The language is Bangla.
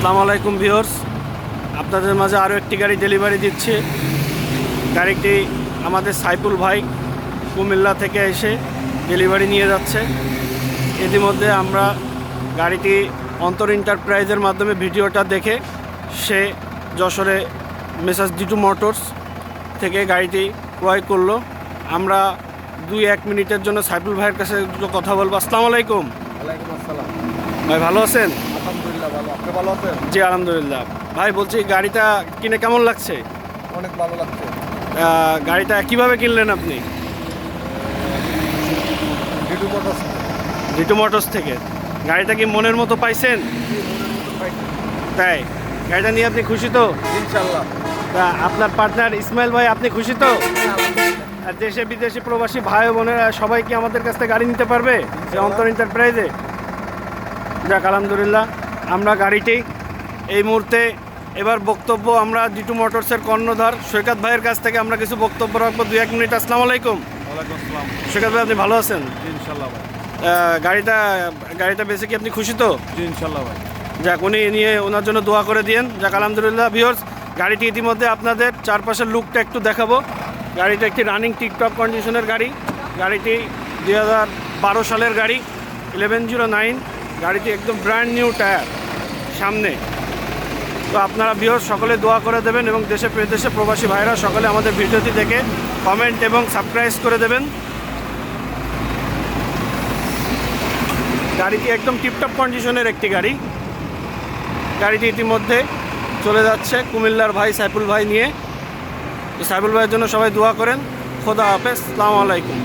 আসসালামু আলাইকুম ভিউয়ার্স, আপনাদের মাঝে আরও একটি গাড়ি ডেলিভারি দিচ্ছে। গাড়িটি আমাদের সাইফুল ভাই কুমিল্লা থেকে এসে ডেলিভারি নিয়ে যাচ্ছে। ইতিমধ্যে আমরা গাড়িটি অন্তর এন্টারপ্রাইজের মাধ্যমে ভিডিওটা দেখে সে যশোরে মেসাজ ডিটু মোটরস থেকে গাড়িটি ক্রয় করলো। আমরা 2-1 মিনিটের জন্য সাইফুল ভাইয়ের কাছে একটু কথা বলবো। আসসালামু আলাইকুম। ওয়ালাইকুম আসসালাম। ভাই ভালো আছেন? আলহামদুলিল্লাহ ভালো। আপনি ভালো আছেন? জি আলহামদুলিল্লাহ। ভাই বলছি গাড়িটা কিনে কেমন লাগছে? অনেক ভালো লাগছে। গাড়িটা কিভাবে কিনলেন আপনি? ডিটু মোটরস। ডিটু মোটরস থেকে। গাড়িটা কি মনের মতো পাইছেন? তাই গাড়িটা নিয়ে আপনি খুশি তো? ইনশাআল্লাহ। তা আপনার পার্টনার ইসমাইল ভাই আপনি খুশি তো? আর দেশে বিদেশি প্রবাসী ভাই বোনেরা সবাই কি আমাদের কাছ থেকে গাড়ি নিতে পারবে যে অন্তর এন্টারপ্রাইজে? যাক আলহামদুলিল্লাহ। আমরা গাড়িটি এই মুহূর্তে এবার বক্তব্য আমরা ডিটু মোটরসের কর্ণধার সৈকত ভাইয়ের কাছ থেকে আমরা কিছু বক্তব্য রাখবো 2-1 মিনিট। আসসালামু আলাইকুম। ওয়ালাইকুম আসসালাম। সৈকত ভাই আপনি ভালো আছেন? ইনশাআল্লাহ ভাই। গাড়িটা বেশি কি আপনি খুশি তো? জি ইনশাআল্লাহ ভাই। যাক উনি নিয়ে ওনার জন্য দোয়া করে দিয়েন। যাক আলহামদুলিল্লাহ। ভিউয়ার্স, গাড়িটি ইতিমধ্যে আপনাদের চারপাশের লুকটা একটু দেখাবো। গাড়িটা একটি রানিং টিকটক কন্ডিশনের গাড়ি। গাড়িটি 2012 সালের গাড়ি, 1109। গাড়িটি একদম ব্র্যান্ড নিউ টায়ার সামনে। তো আপনারা ভিউয়ার্স সকলে দোয়া করে দেবেন এবং দেশে বিদেশে প্রবাসী ভাইরা সকলে আমাদের ভিডিওটি দেখে কমেন্ট এবং সাবস্ক্রাইব করে দেবেন। গাড়িটি একদম টিপটপ কন্ডিশনের একটি গাড়ি। গাড়িটি ইতিমধ্যে চলে যাচ্ছে কুমিল্লার ভাই সাইফুল ভাই নিয়ে। তো সাইফুল ভাইয়ের জন্য সবাই দোয়া করেন। খোদা হাফেজ। আসসালামু আলাইকুম।